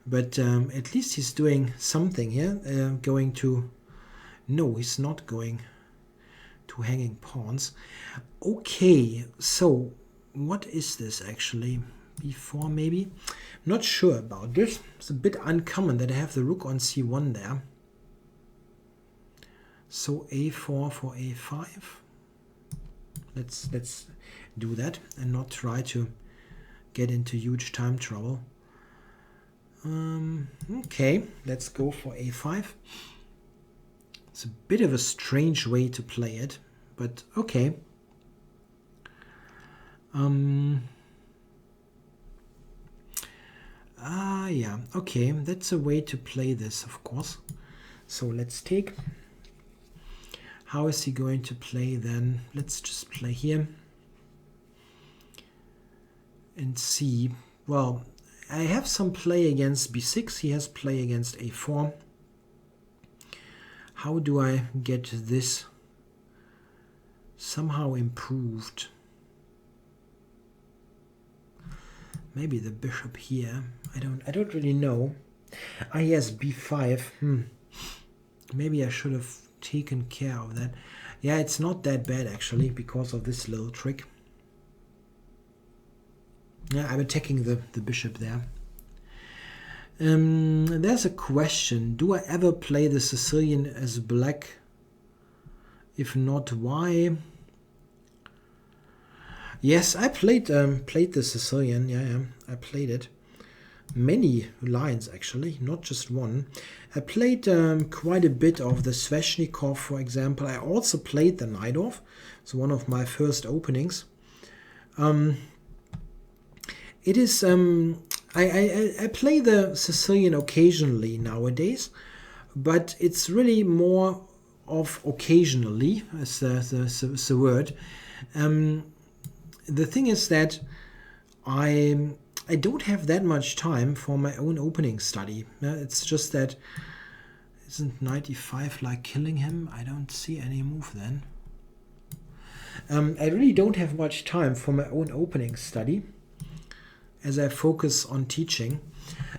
But at least he's doing something here. Going to, no, he's not going to hanging pawns. Okay, so what is this actually? B4 maybe? Not sure about this. It's a bit uncommon that I have the rook on c1 there. So a4 for a5. Let's do that and not try to get into huge time trouble. Okay, let's go for a5. It's a bit of a strange way to play it, but okay. Yeah, okay, that's a way to play this, of course. So let's take. How is he going to play then? Let's just play here and see. Well, I have some play against b6. He has play against a4. How do I get this somehow improved? Maybe the bishop here. I don't really know. Yes, b5. Maybe I should have taken care of that. Yeah, it's not that bad actually because of this little trick. Yeah, I'm attacking the bishop there. There's a question. Do I ever play the Sicilian as black? If not, why? Yes, I played the Sicilian. Yeah, I played it. Many lines actually, not just one. I played quite a bit of the Sveshnikov, for example. I also played the Najdorf. It's one of my first openings. It is I play the Sicilian occasionally nowadays, but it's really more of occasionally, as the word. The thing is that I don't have that much time for my own opening study. It's just that, isn't 95 like killing him? I don't see any move then. I really don't have much time for my own opening study as I focus on teaching.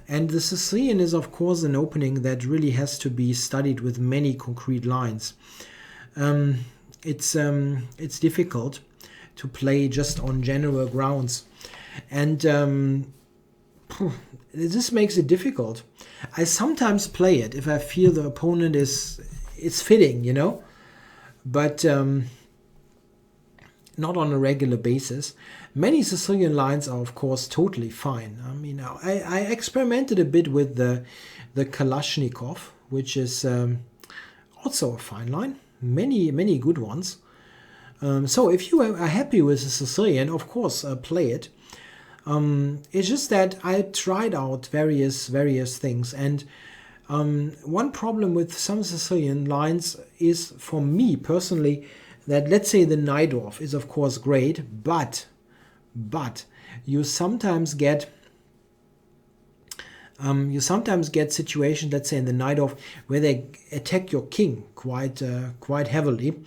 And the Sicilian is of course an opening that really has to be studied with many concrete lines. It's difficult to play just on general grounds. And this makes it difficult. I sometimes play it if I feel the opponent is fitting, you know, but not on a regular basis. Many Sicilian lines are of course totally fine. I mean, I experimented a bit with the Kalashnikov, which is also a fine line. Many good ones. So if you are happy with the Sicilian, of course play it. It's just that I tried out various things, and One problem with some Sicilian lines is, for me personally, that let's say the knight off is of course great, but you sometimes get situations, let's say in the knight off, where they attack your king quite heavily,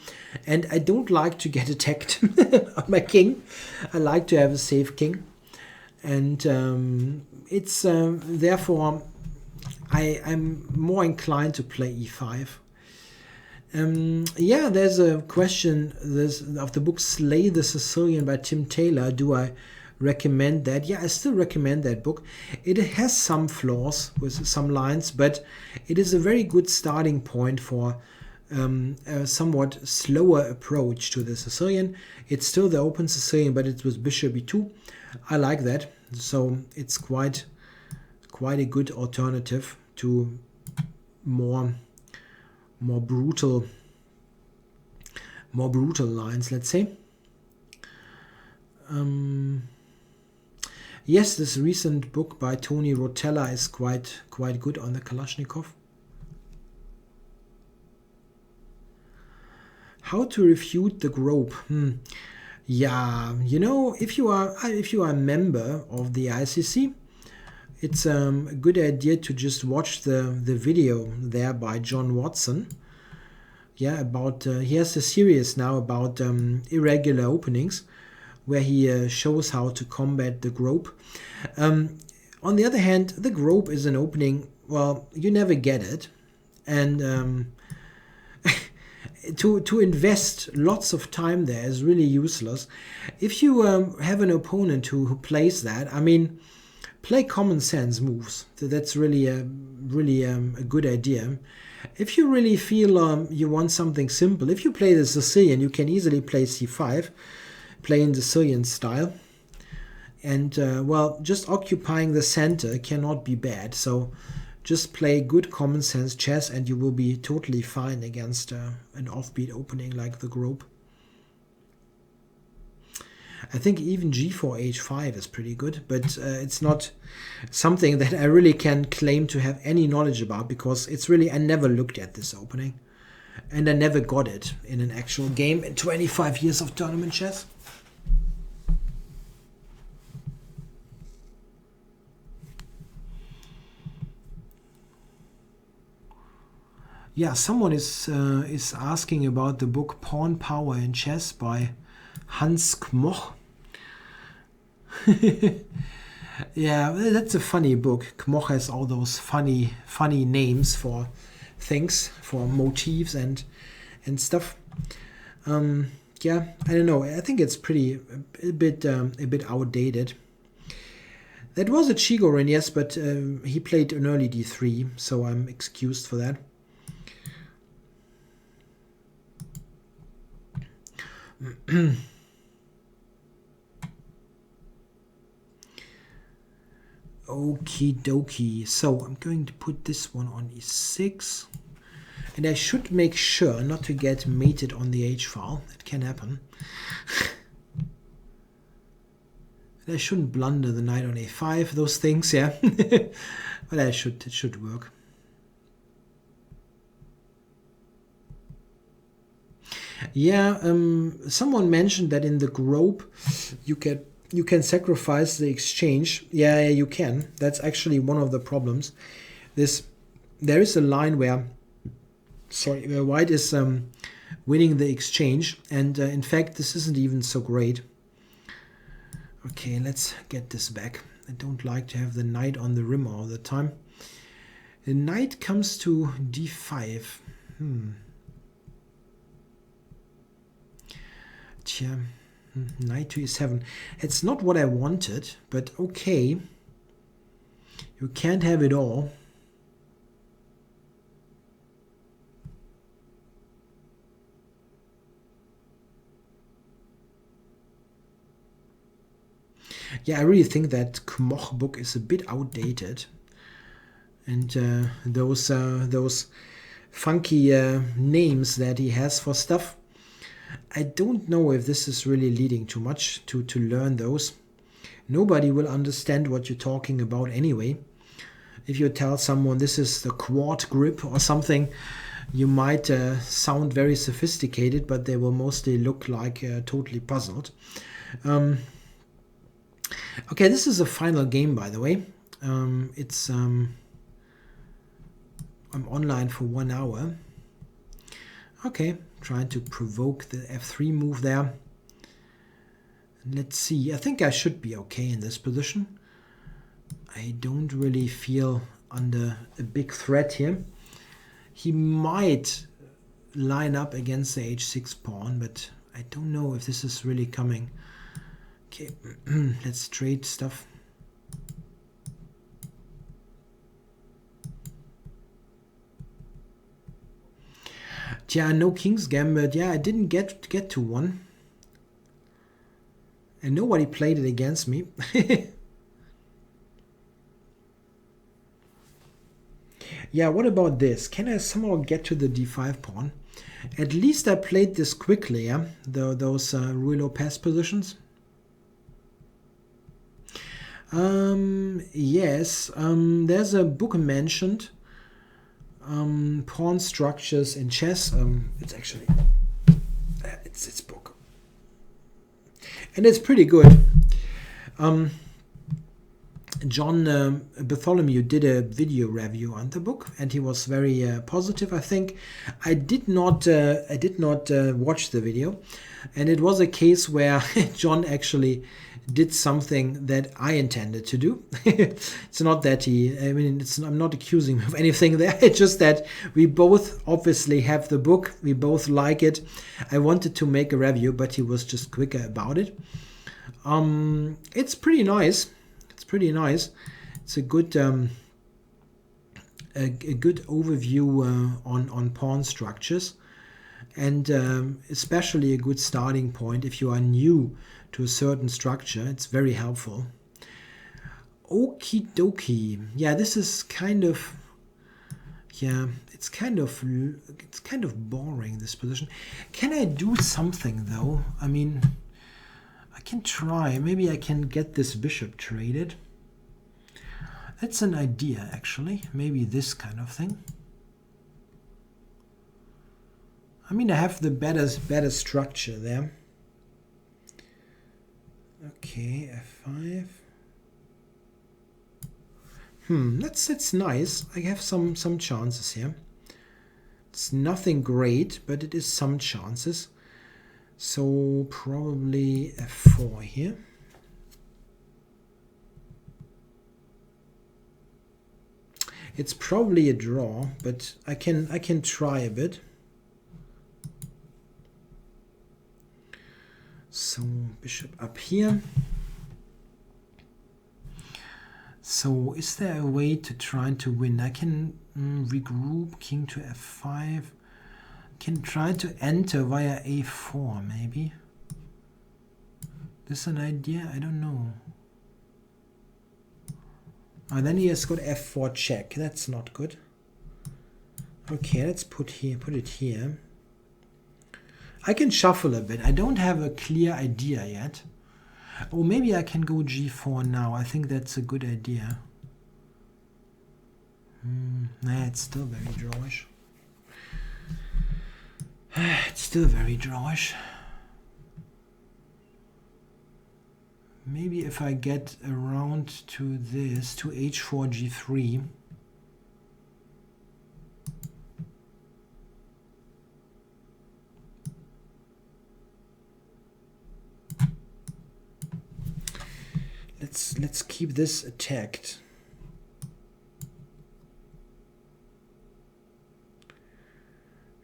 and I don't like to get attacked on my king. I like to have a safe king, and it's therefore I'm more inclined to play e5. Yeah, there's a question of the book Slay the Sicilian by Tim Taylor. Do I recommend that? Yeah, I still recommend that book. It has some flaws with some lines, but it is a very good starting point for a somewhat slower approach to the Sicilian. It's still the open Sicilian, but it's with bishop e2. I like that, so it's quite a good alternative to more brutal lines, let's say. Yes, this recent book by Tony Rotella is quite good on the Kalashnikov. How to refute the grob? Yeah, you know, if you are a member of the ICC, it's a good idea to just watch the video there by John Watson. Yeah, about he has a series now about irregular openings, where he shows how to combat the grob. On the other hand, the grob is an opening, well, you never get it, and to invest lots of time there is really useless. If you have an opponent who plays that, I mean, play common sense moves. So that's really a good idea. If you really feel you want something simple, if you play the Sicilian, you can easily play c5, play in the Sicilian style, and well, just occupying the center cannot be bad. So just play good common sense chess and you will be totally fine against an offbeat opening like the grob. I think even g4 h5 is pretty good, but it's not something that I really can claim to have any knowledge about, because it's really, I never looked at this opening and I never got it in an actual game in 25 years of tournament chess. Yeah, someone is asking about the book Pawn Power in Chess by Hans Kmoch. Yeah, that's a funny book. Kmoch has all those funny names for things, for motifs and stuff. Yeah, I don't know. I think it's pretty a bit outdated. That was a Chigorin, yes, but he played an early d3, so I'm excused for that. Okie dokie. So I'm going to put this one on e6. And I should make sure not to get mated on the h-file. That can happen. And I shouldn't blunder the knight on a5. Those things, yeah. But it should work. Yeah, someone mentioned that in the grob you can sacrifice the exchange. Yeah, you can. That's actually one of the problems. There is a line where white is winning the exchange, and in fact this isn't even so great. Okay, let's get this back. I don't like to have the knight on the rim all the time. The knight comes to d5. Knight to e7. It's not what I wanted, but okay. You can't have it all. Yeah, I really think that Kmoch book is a bit outdated. And those funky names that he has for stuff, I don't know if this is really leading too much to learn those. Nobody will understand what you're talking about anyway. If you tell someone this is the quad grip or something, you might sound very sophisticated, but they will mostly look like totally puzzled. Okay, this is a final game, by the way. It's I'm online for 1 hour. Okay, trying to provoke the f3 move there. Let's see. I think I should be okay in this position. I don't really feel under a big threat here. He might line up against the h6 pawn, but I don't know if this is really coming. Okay, let's trade stuff. Yeah, no King's Gambit. Yeah, I didn't get to one. And nobody played it against me. Yeah, what about this? Can I somehow get to the d5 pawn? At least I played this quickly, yeah? Those Ruy Lopez positions. Yes, there's a book mentioned. Pawn structures in chess. It's actually it's book, and it's pretty good. John Bartholomew did a video review on the book, and he was very positive. I think I did not watch the video, and it was a case where John actually did something that I intended to do. It's not that I'm not accusing him of anything there. It's just that we both obviously have the book. We both like it. I wanted to make a review, but he was just quicker about it. It's pretty nice. It's pretty nice. It's a good a good overview on pawn structures, and especially a good starting point if you are new to a certain structure. It's very helpful. Okie dokie. Yeah, this is kind of, yeah, it's kind of boring, this position. Can I do something though? I mean, I can try. Maybe I can get this bishop traded. That's an idea, actually. Maybe this kind of thing. I mean, I have the better structure there. Okay, f5. That's nice. I have some chances here. It's nothing great, but it is some chances. So probably f4 here. It's probably a draw, but I can try a bit. So bishop up here. So is there a way to try to win? I can regroup, king to f5. Can try to enter via a4 maybe. This an idea? I don't know. Oh, then he has got f4 check. That's not good. Okay, let's put it here. I can shuffle a bit. I don't have a clear idea yet. Or maybe I can go g4 now. I think that's a good idea. Nah, it's still very drawish. It's still very drawish. Maybe if I get around to this, to h4, g3. Let's keep this attacked.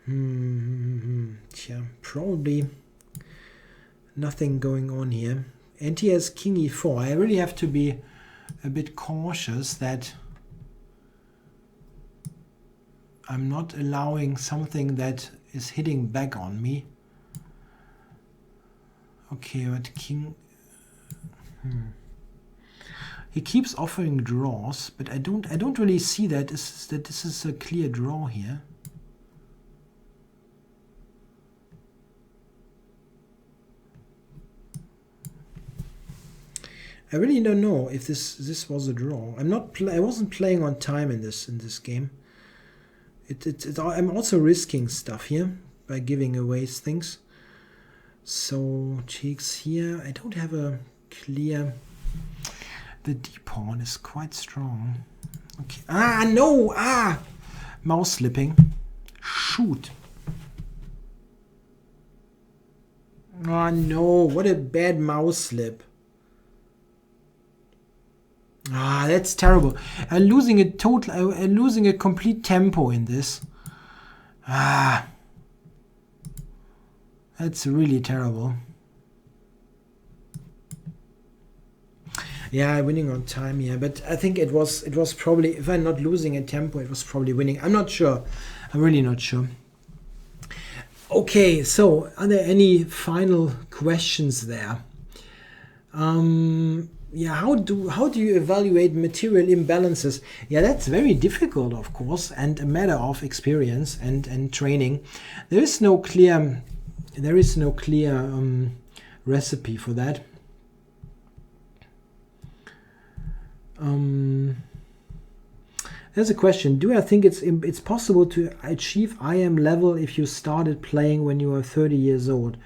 Yeah, probably nothing going on here. And he has king e4. I really have to be a bit cautious that I'm not allowing something that is hitting back on me. Okay, but king... He keeps offering draws, but I don't really see that this is a clear draw here. I really don't know if this was a draw. I wasn't playing on time in this game. I'm also risking stuff here by giving away things. So cheeks here. I don't have a clear. The D pawn is quite strong. Okay. Ah no! Ah, mouse slipping. Shoot. Oh no! What a bad mouse slip. Ah, that's terrible. I'm losing a complete tempo in this. Ah, that's really terrible. Yeah, winning on time here, but I think it was probably, if I'm not losing a tempo, it was probably winning. I'm not sure. I'm really not sure. Okay, so are there any final questions there? Yeah, how do you evaluate material imbalances? Yeah, that's very difficult, of course, and a matter of experience and training. There is no clear recipe for that. There's a question. Do I think it's possible to achieve IM level if you started playing when you were 30 years old?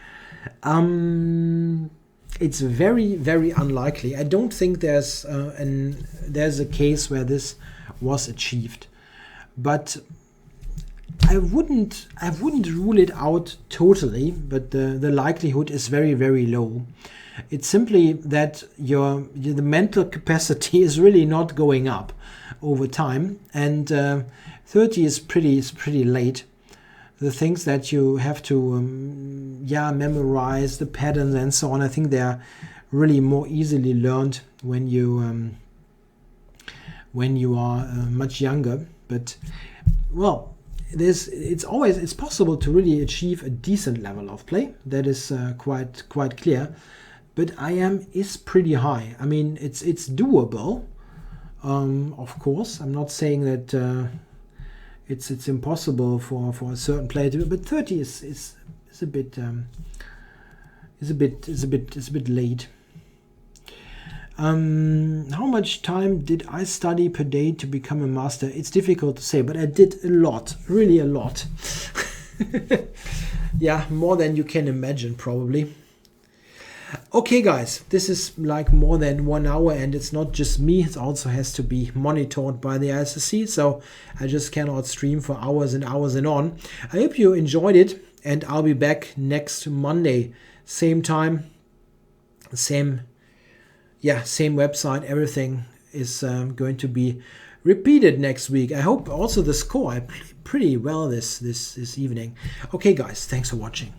It's very, very unlikely. I don't think there's a case where this was achieved, but I wouldn't rule it out totally. But the likelihood is very, very low. It's simply that the mental capacity is really not going up over time, and 30 is pretty late. The things that you have to memorize, the patterns and so on, I think they are really more easily learned when you are much younger. But well, it's possible to really achieve a decent level of play. That is quite clear. But IM is pretty high. I mean, it's doable. Of course, I'm not saying that it's impossible for a certain player to do, but 30 is a bit late. How much time did I study per day to become a master? It's difficult to say, but I did a lot, really a lot. Yeah, more than you can imagine, probably. Okay, guys, this is like more than 1 hour, and it's not just me. It also has to be monitored by the ISSC, so I just cannot stream for hours and hours and on. I hope you enjoyed it, and I'll be back next Monday, same time, same website. Everything is going to be repeated next week. I hope also the score. I played pretty well this evening. Okay, guys, thanks for watching.